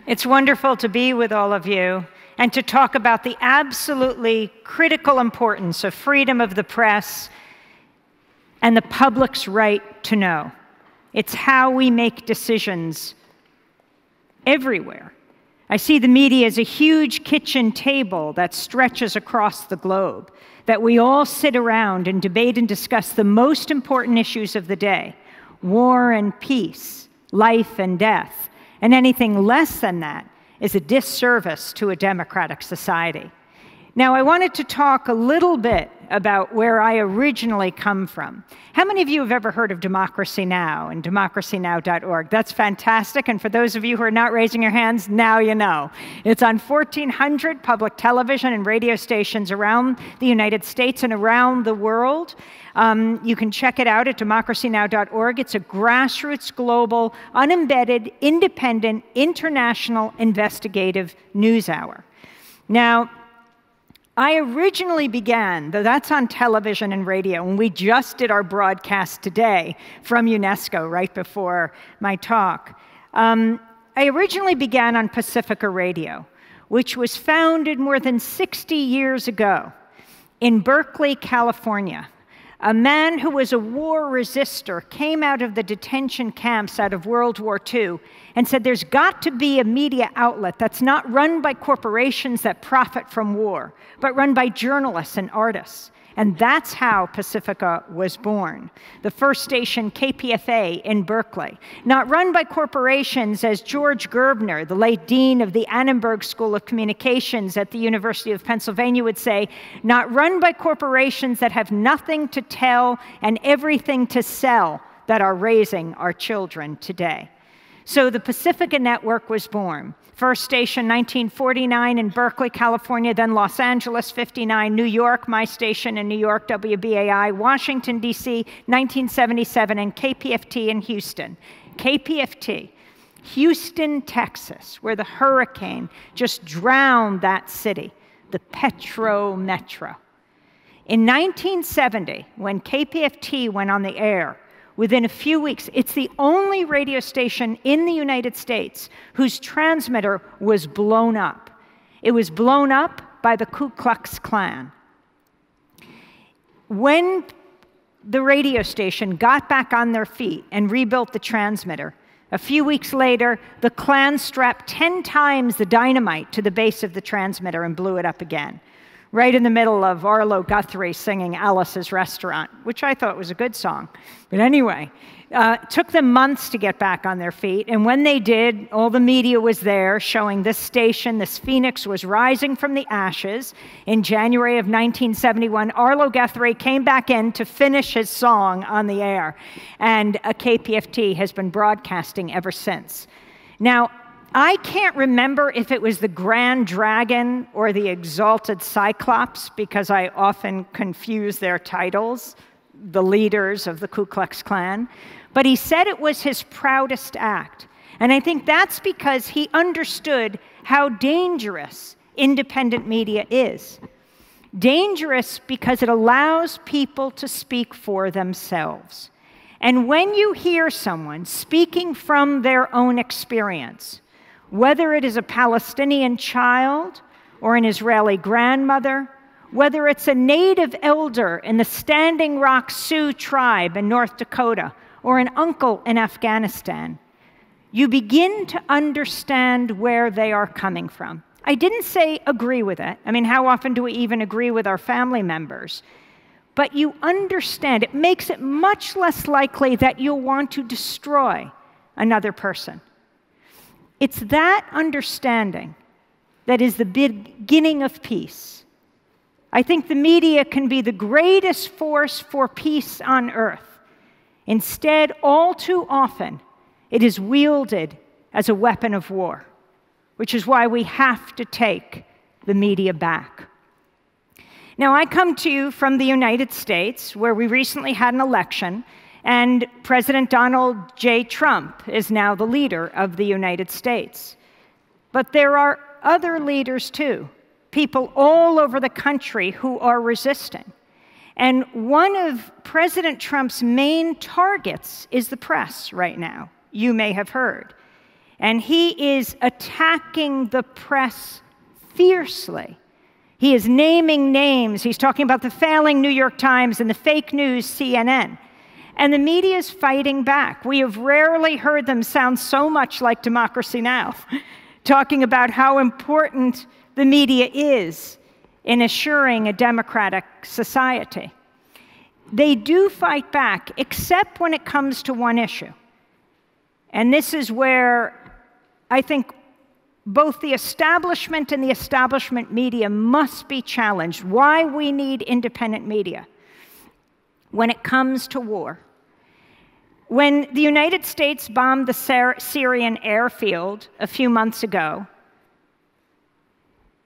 It's wonderful to be with all of you and to talk about the absolutely critical importance of freedom of the press and the public's right to know. It's how we make decisions everywhere. I see the media as a huge kitchen table that stretches across the globe, that we all sit around and debate and discuss the most important issues of the day: war and peace, life and death. And anything less than that is a disservice to a democratic society. Now, I wanted to talk a little bit about where I originally come from. How many of you have ever heard of Democracy Now! And democracynow.org? That's fantastic, and for those of you who are not raising your hands, now you know. It's on 1,400 public television and radio stations around the United States and around the world. You can check it out at democracynow.org. It's a grassroots, global, unembedded, independent, international investigative news hour. Now, I originally began, though that's on television and radio, and we just did our broadcast today from UNESCO right before my talk. I originally began on Pacifica Radio, which was founded more than 60 years ago in Berkeley, California. A man who was a war resistor came out of the detention camps out of World War II and said there's got to be a media outlet that's not run by corporations that profit from war, but run by journalists and artists. And that's how Pacifica was born. The first station, KPFA in Berkeley, not run by corporations, as George Gerbner, the late dean of the Annenberg School of Communications at the University of Pennsylvania, would say, not run by corporations that have nothing to tell and everything to sell that are raising our children today. So the Pacifica Network was born. First station, 1949 in Berkeley, California, then Los Angeles, 59, New York, my station in New York, WBAI, Washington, D.C., 1977, and KPFT in Houston. KPFT, Houston, Texas, where the hurricane just drowned that city, the Petro Metro. In 1970, when KPFT went on the air, within a few weeks, it's the only radio station in the United States whose transmitter was blown up. It was blown up by the Ku Klux Klan. When the radio station got back on their feet and rebuilt the transmitter, a few weeks later, the Klan strapped 10 times the dynamite to the base of the transmitter and blew it up again, right in the middle of Arlo Guthrie singing Alice's Restaurant, which I thought was a good song. But anyway, it took them months to get back on their feet, and when they did, all the media was there showing this station, this phoenix was rising from the ashes. In January of 1971, Arlo Guthrie came back in to finish his song on the air, and KPFT has been broadcasting ever since. Now, I can't remember if it was the Grand Dragon or the Exalted Cyclops, because I often confuse their titles, the leaders of the Ku Klux Klan, but he said it was his proudest act. And I think that's because he understood how dangerous independent media is. Dangerous because it allows people to speak for themselves. And when you hear someone speaking from their own experience, whether it is a Palestinian child or an Israeli grandmother, whether it's a native elder in the Standing Rock Sioux tribe in North Dakota or an uncle in Afghanistan, you begin to understand where they are coming from. I didn't say agree with it. I mean, how often do we even agree with our family members? But you understand. It makes it much less likely that you'll want to destroy another person. It's that understanding that is the beginning of peace. I think the media can be the greatest force for peace on earth. Instead, all too often, it is wielded as a weapon of war, which is why we have to take the media back. Now, I come to you from the United States, where we recently had an election, and President Donald J. Trump is now the leader of the United States. But there are other leaders, too, people all over the country who are resisting. And one of President Trump's main targets is the press right now, you may have heard. and he is attacking the press fiercely. He is naming names. He's talking about the failing New York Times and the fake news CNN. And the media is fighting back. We have rarely heard them sound so much like Democracy Now!, talking about how important the media is in assuring a democratic society. They do fight back, except when it comes to one issue. And this is where I think both the establishment and the establishment media must be challenged. Why we need independent media when it comes to war. When the United States bombed the Syrian airfield a few months ago,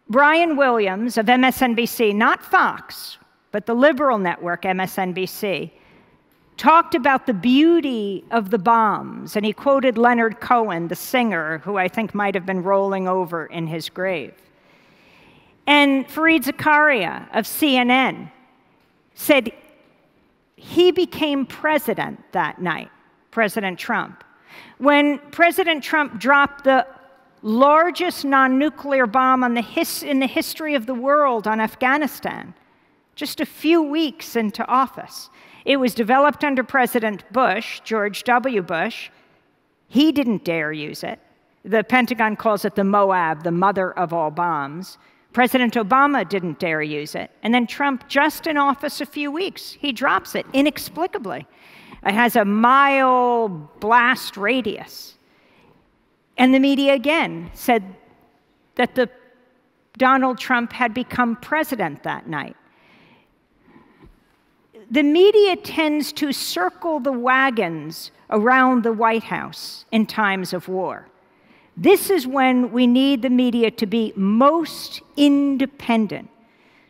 Brian Williams of MSNBC, not Fox, but the liberal network MSNBC, talked about the beauty of the bombs, and he quoted Leonard Cohen, the singer, who I think might have been rolling over in his grave. And Fareed Zakaria of CNN said he became president that night, President Trump, when President Trump dropped the largest non-nuclear bomb in the history of the world on Afghanistan, just a few weeks into office. It was developed under President Bush, George W. Bush. He didn't dare use it. The Pentagon calls it the Moab, the mother of all bombs. President Obama didn't dare use it. And then Trump, just in office a few weeks, he drops it inexplicably. It has a mile blast radius. And the media again said that Donald Trump had become president that night. The media tends to circle the wagons around the White House in times of war. This is when we need the media to be most independent,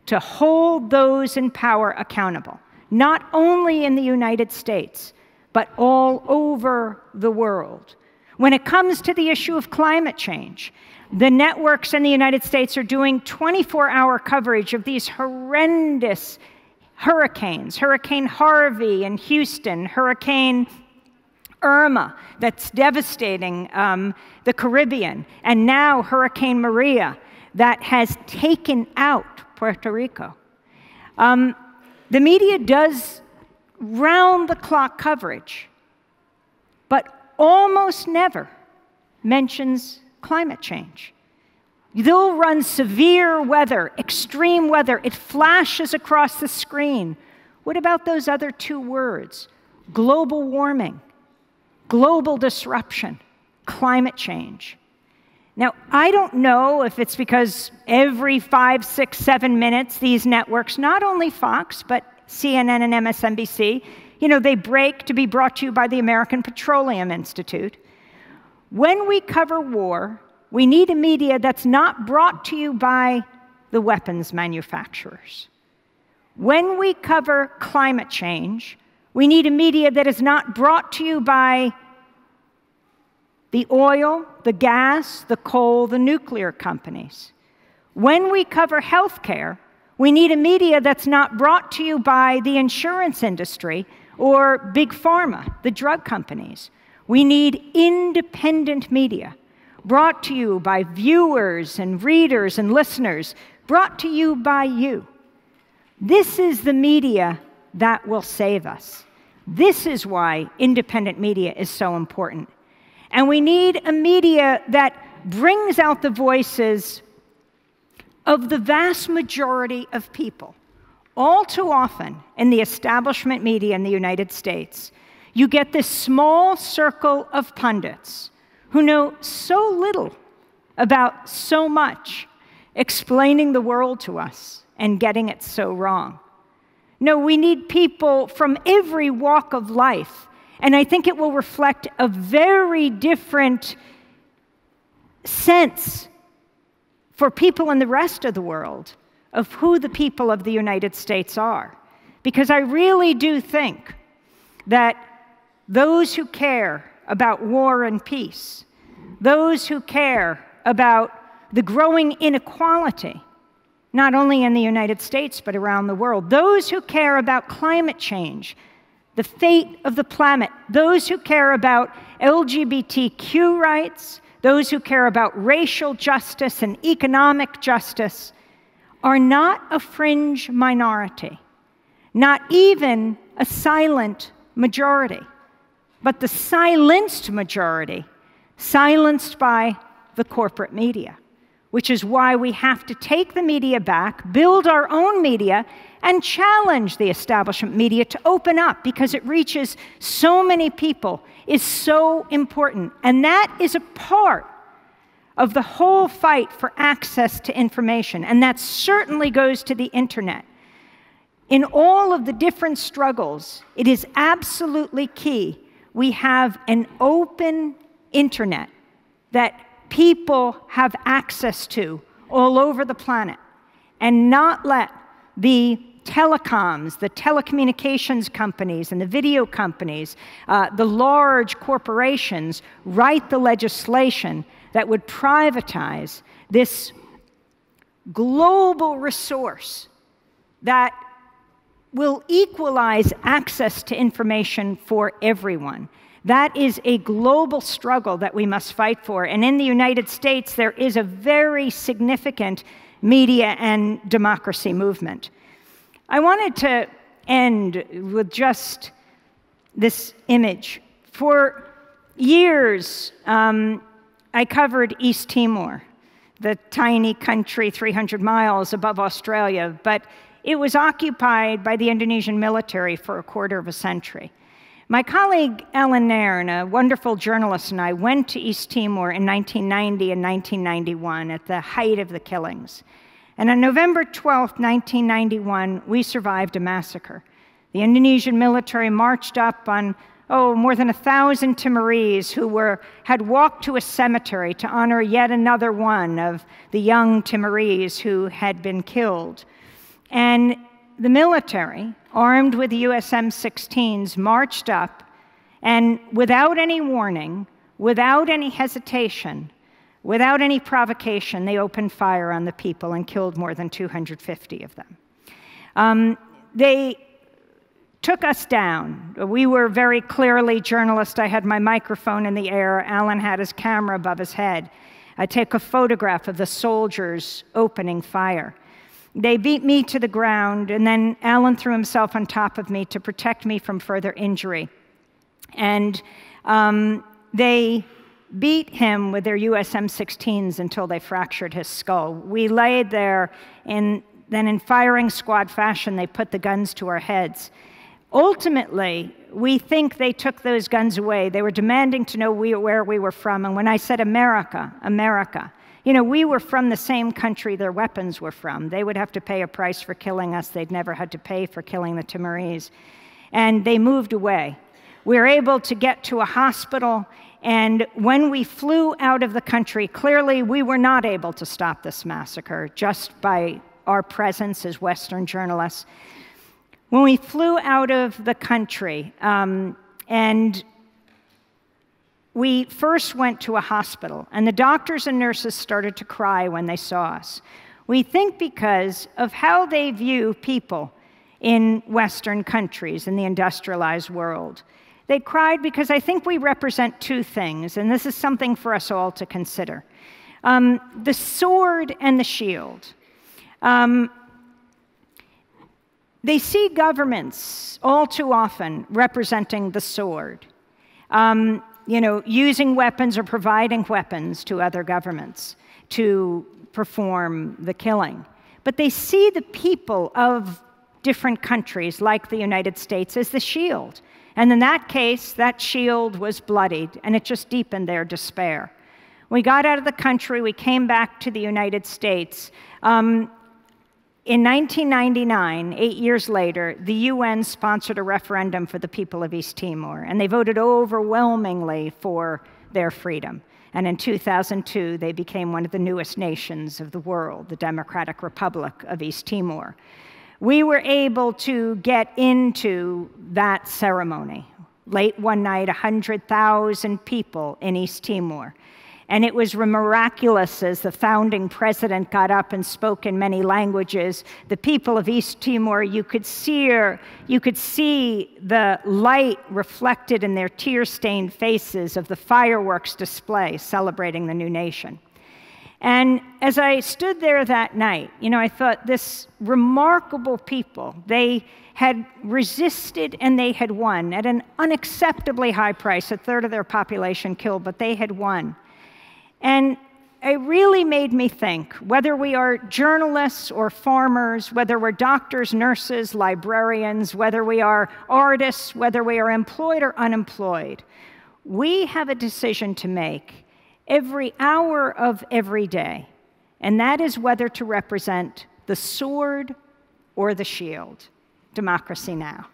to hold those in power accountable, not only in the United States, but all over the world. When it comes to the issue of climate change, the networks in the United States are doing 24-hour coverage of these horrendous hurricanes, Hurricane Harvey in Houston, Hurricane Irma that's devastating the Caribbean, and now Hurricane Maria that has taken out Puerto Rico. The media does round-the-clock coverage, but almost never mentions climate change. They'll run severe weather, extreme weather. It flashes across the screen. What about those other two words? Global warming, global disruption, climate change. Now, I don't know if it's because every 5, 6, 7 minutes, these networks, not only Fox, but CNN and MSNBC, they break to be brought to you by the American Petroleum Institute. When we cover war, we need a media that's not brought to you by the weapons manufacturers. When we cover climate change, we need a media that is not brought to you by the oil, the gas, the coal, the nuclear companies. When we cover healthcare, we need a media that's not brought to you by the insurance industry or big pharma, the drug companies. We need independent media, brought to you by viewers and readers and listeners, brought to you by you. This is the media that will save us. This is why independent media is so important. And we need a media that brings out the voices of the vast majority of people. All too often in the establishment media in the United States, you get this small circle of pundits who know so little about so much, explaining the world to us and getting it so wrong. No, we need people from every walk of life, and I think it will reflect a very different sense for people in the rest of the world of who the people of the United States are. Because I really do think that those who care about war and peace, those who care about the growing inequality, not only in the United States, but around the world, those who care about climate change, the fate of the planet, those who care about LGBTQ rights, those who care about racial justice and economic justice, are not a fringe minority, not even a silent majority, but the silenced majority, silenced by the corporate media, which is why we have to take the media back, build our own media, and challenge the establishment media to open up, because it reaches so many people, is so important. And that is a part of the whole fight for access to information, and that certainly goes to the internet. In all of the different struggles, it is absolutely key we have an open internet that people have access to all over the planet, and not let the telecoms, the telecommunications companies and the video companies, the large corporations write the legislation that would privatize this global resource that will equalize access to information for everyone. That is a global struggle that we must fight for. And in the United States, there is a very significant media and democracy movement. I wanted to end with just this image. For years, I covered East Timor, the tiny country 300 miles above Australia, but it was occupied by the Indonesian military for a quarter of a century. My colleague Ellen Nairn, a wonderful journalist, and I went to East Timor in 1990 and 1991 at the height of the killings. And on November 12, 1991, we survived a massacre. The Indonesian military marched up on, more than 1,000 Timorese who had walked to a cemetery to honor yet another one of the young Timorese who had been killed. And the military, armed with US M16s, marched up, and without any warning, without any hesitation, without any provocation, they opened fire on the people and killed more than 250 of them. They took us down. We were very clearly journalists. I had my microphone in the air. Alan had his camera above his head. I take a photograph of the soldiers opening fire. They beat me to the ground, and then Alan threw himself on top of me to protect me from further injury. And they beat him with their US M16s until they fractured his skull. We laid there, and then in firing squad fashion, they put the guns to our heads. Ultimately, we think they took those guns away. They were demanding to know where we were from. And when I said America, America, we were from the same country their weapons were from. They would have to pay a price for killing us. They'd never had to pay for killing the Timorese. And they moved away. We were able to get to a hospital, and when we flew out of the country, clearly we were not able to stop this massacre just by our presence as Western journalists. When we flew out of the country, and we first went to a hospital, and the doctors and nurses started to cry when they saw us. We think because of how they view people in Western countries, in the industrialized world. They cried because I think we represent two things, and this is something for us all to consider. The sword and the shield. They see governments all too often representing the sword. Using weapons or providing weapons to other governments to perform the killing. But they see the people of different countries, like the United States, as the shield. And in that case, that shield was bloodied, and it just deepened their despair. We got out of the country, we came back to the United States. In 1999, 8 years later, the UN sponsored a referendum for the people of East Timor, and they voted overwhelmingly for their freedom. And in 2002, they became one of the newest nations of the world, the Democratic Republic of East Timor. We were able to get into that ceremony. Late one night, 100,000 people in East Timor. And it was miraculous as the founding president got up and spoke in many languages. The people of East Timor, you could see the light reflected in their tear-stained faces of the fireworks display celebrating the new nation. And as I stood there that night, I thought, this remarkable people, they had resisted and they had won at an unacceptably high price, a third of their population killed, but they had won. And it really made me think, whether we are journalists or farmers, whether we're doctors, nurses, librarians, whether we are artists, whether we are employed or unemployed, we have a decision to make every hour of every day, and that is whether to represent the sword or the shield. Democracy Now!